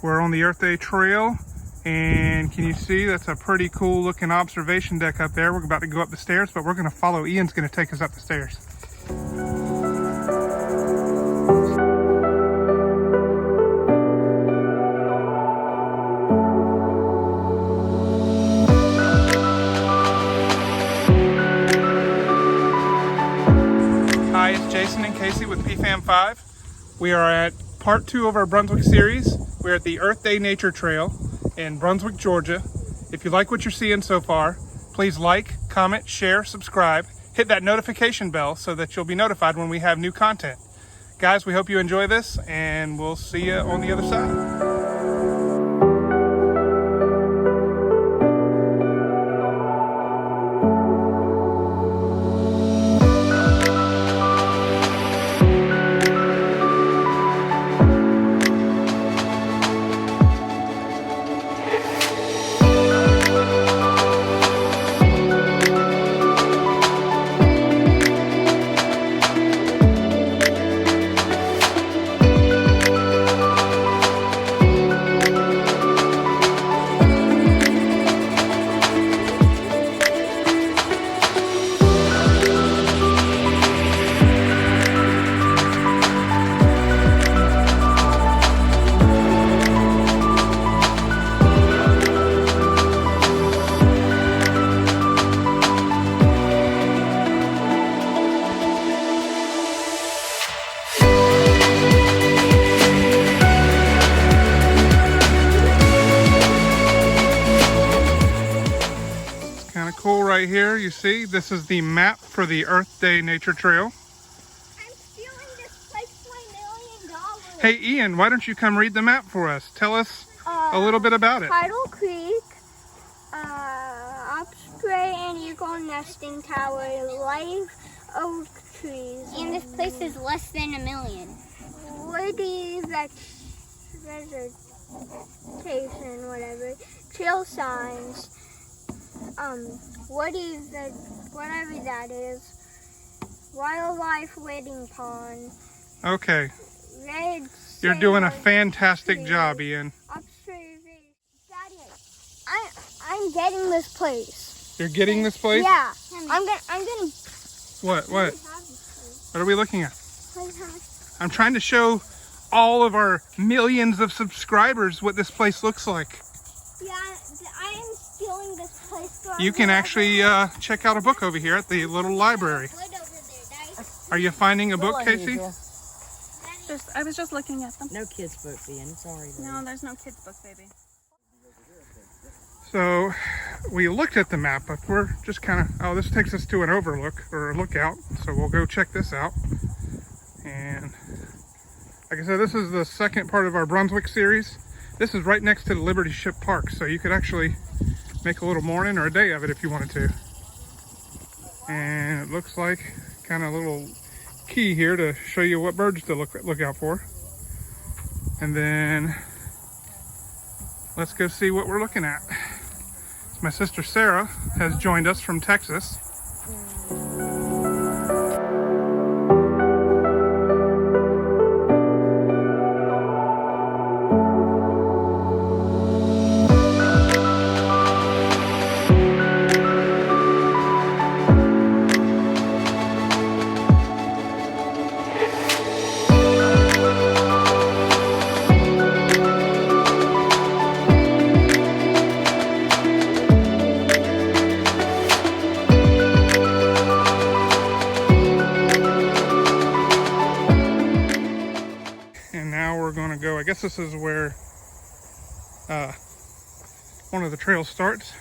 We're on the Earth Day Trail, and can you see that's a pretty cool looking observation deck up there. We're about to go up the stairs, but we're going to follow. Ian's going to take us up the stairs. Hi, it's Jason and Casey with PFAM5. We are at part 2 of our Brunswick series. We're at the Earth Day Nature Trail in Brunswick, Georgia. If you like what you're seeing so far, please like, comment, share, subscribe, hit that notification bell so that you'll be notified when we have new content. Guys, we hope you enjoy this, and we'll see you on the other side. Cool right here. You see, this is the map for the Earth Day Nature Trail. I'm stealing this place for $1 million. Hey Ian, why don't you come read the map for us? Tell us a little bit about it. Tidal Creek, Osprey and Eagle Nesting Tower, live oak trees. And this place is less than $1 million. Woody vegetation, whatever. Trail signs. Whatever that is. Wildlife wedding pond. Okay. Red. You're doing a fantastic job, Ian. Daddy, I'm getting this place. You're getting this place? Yeah. I'm gonna. What? What are we looking at? I'm trying to show all of our millions of subscribers what this place looks like. Yeah, I am stealing this place. You can actually check out a book over here at the little library. Are you finding a book, Casey? I was just looking at them. No kids book, Ian. Sorry. Baby. No, there's no kids book, baby. So we looked at the map, but we're just kind of, oh, this takes us to an overlook or a lookout. So we'll go check this out. And like I said, this is the second part of our Brunswick series. This is right next to the Liberty Ship Park, so you could actually make a little morning or a day of it if you wanted to. And it looks like kind of a little key here to show you what birds to look out for. And then let's go see what we're looking at. My sister Sarah has joined us from Texas. I guess this is where one of the trails starts,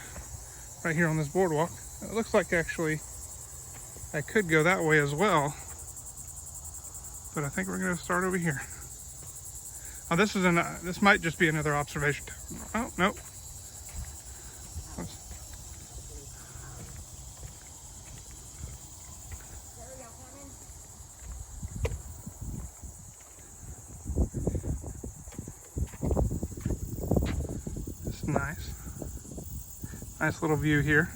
right here on this boardwalk. It looks like actually I could go that way as well, but I think we're going to start over here. Oh, this might just be another observation. Oh, nope. Nice little view here.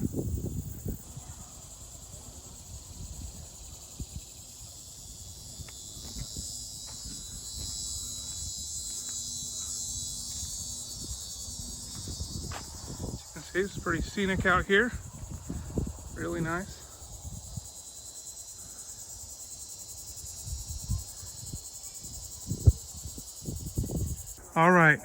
It's pretty scenic out here. Really nice. All right,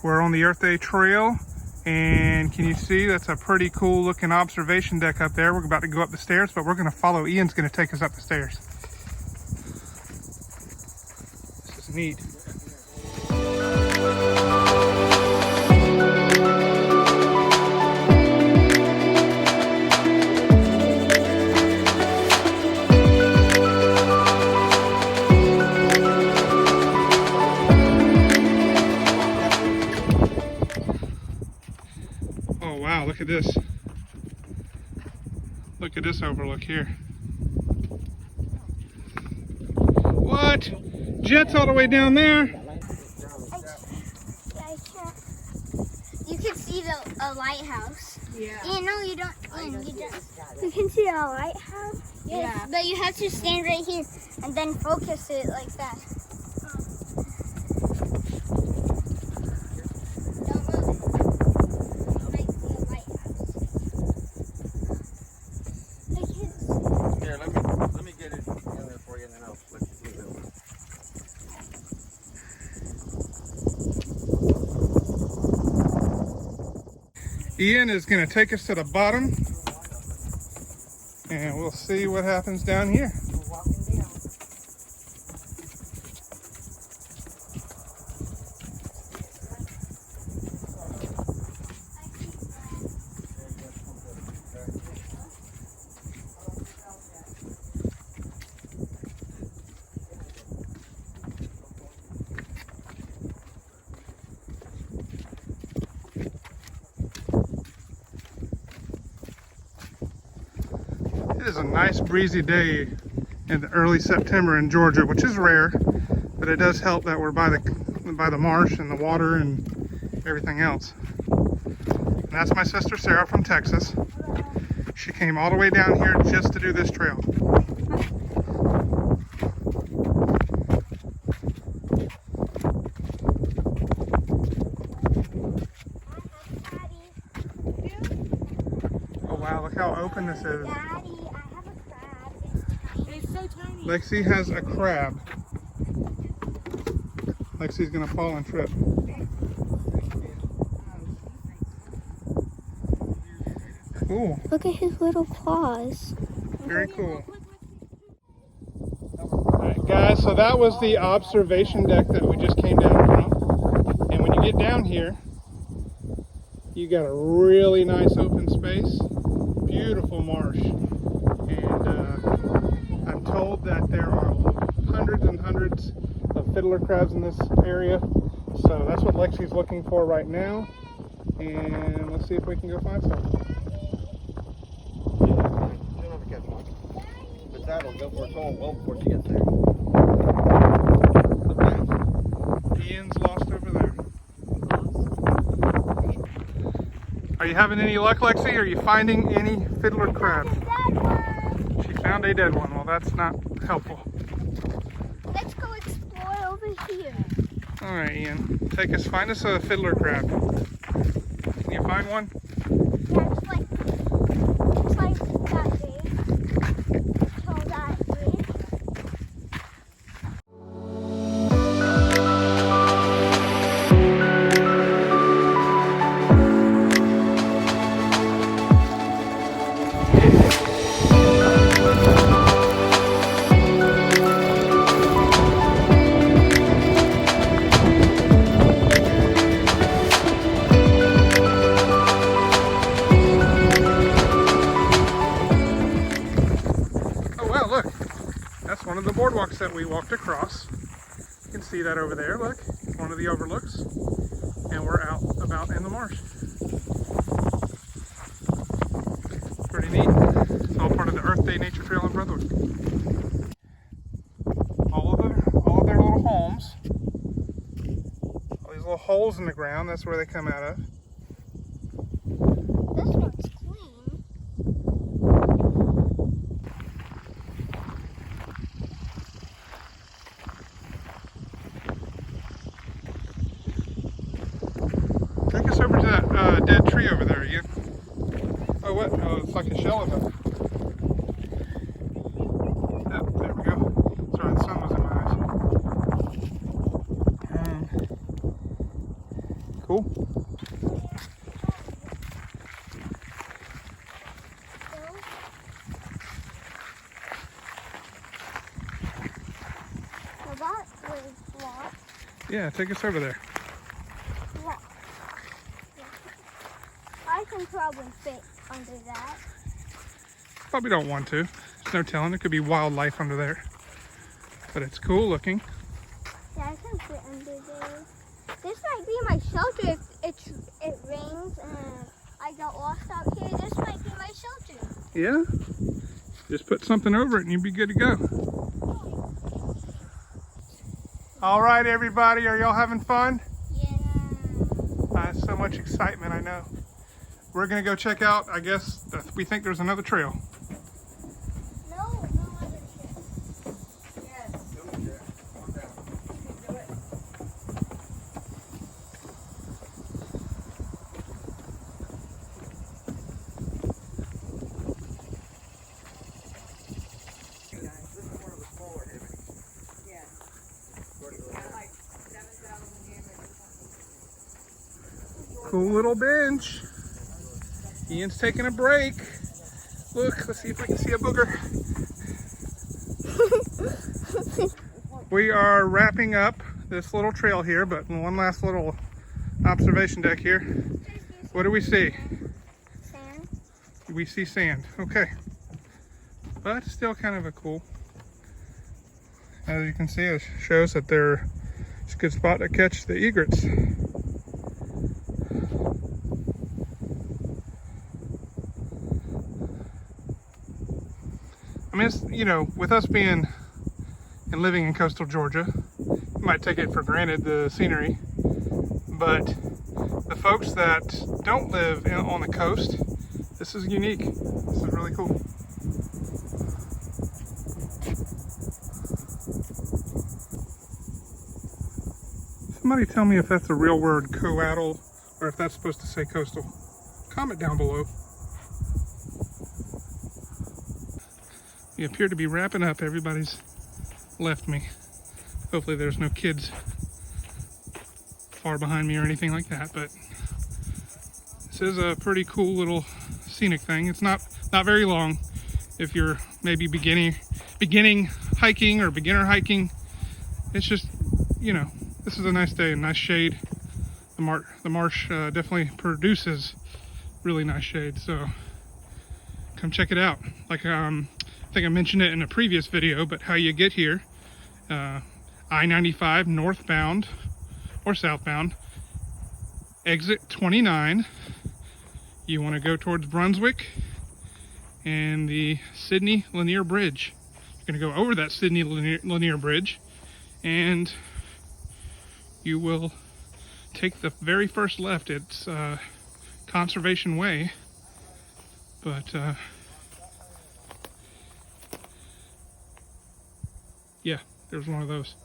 we're on the Earth Day Trail, and can you see that's a pretty cool looking observation deck up there? We're about to go up the stairs, but we're gonna follow. Ian's gonna take us up the stairs. This is neat. Oh wow, look at this. Look at this overlook here. What? Jet's all the way down there. You can see a lighthouse. Yeah. No, you don't. You can see a lighthouse? Yes, yeah. But you have to stand right here and then focus it like that. Ian is going to take us to the bottom, and we'll see what happens down here. It is a nice breezy day in the early September in Georgia, which is rare, but it does help that we're by the marsh and the water and everything else. And that's my sister Sarah from Texas. She came all the way down here just to do this trail. Oh wow, look how open this is. Lexie has a crab. Lexie's gonna fall and trip. Cool. Look at his little claws. Very cool. Alright guys, so that was the observation deck that we just came down from. And when you get down here, you got a really nice open space. Beautiful marsh. And I'm told that there are hundreds and hundreds of fiddler crabs in this area, so that's what Lexie's looking for right now, and let's see if we can go find some. She'll never catch one. But that'll go for its own well before she gets there. Ian's lost over there. Are you having any luck, Lexie? Are you finding any fiddler crabs? She found a dead one. Well, that's not helpful. Let's go explore over here. All right, Ian. Find us a fiddler crab. Can you find one? Yeah, it's like that big. So that big. One of the boardwalks that we walked across. You can see that over there, look, one of the overlooks. And we're out about in the marsh. Pretty neat. It's all part of the Earth Day Nature Trail in Brunswick. All of their little homes, all these little holes in the ground, that's where they come out of. This one's clean. Take us over to that dead tree over there, Ian. like a shell of it. Oh, there we go. Sorry, the sun was in my eyes. Cool. So that was locked. Yeah, take us over there. I can probably fit under that. Probably don't want to. There's no telling. There could be wildlife under there. But it's cool looking. Yeah, I can fit under there. This might be my shelter if it rains and I get lost out here. This might be my shelter. Yeah? Just put something over it and you'll be good to go. All right, everybody. Are y'all having fun? Yeah. So much excitement, I know. We're going to go check out, I guess, we think there's another trail. No other shit. Cool little bench. Ian's taking a break. Look, let's see if we can see a booger. We are wrapping up this little trail here, but one last little observation deck here. What do we see? Sand. We see sand. Okay. But still kind of a cool. As you can see, it shows that it's a good spot to catch the egrets. I mean, it's, you know, with us being and living in coastal Georgia, you might take it for granted, the scenery, but the folks that don't live on the coast, this is unique. This is really cool. Somebody tell me if that's the real word, coatl, or if that's supposed to say coastal. Comment down below. We appear to be wrapping up. Everybody's left me. Hopefully there's no kids far behind me or anything like that, but this is a pretty cool little scenic thing. It's not very long if you're maybe beginning hiking or beginner hiking. It's just, you know, this is a nice day and nice shade. The marsh definitely produces really nice shade, so come check it out. Like I think I mentioned it in a previous video, but how you get here, I-95 northbound or southbound, exit 29. You want to go towards Brunswick and the Sydney Linear Bridge. You're going to go over that Sydney Linear Bridge and you will take the very first left. It's Conservation Way, but yeah, there's one of those.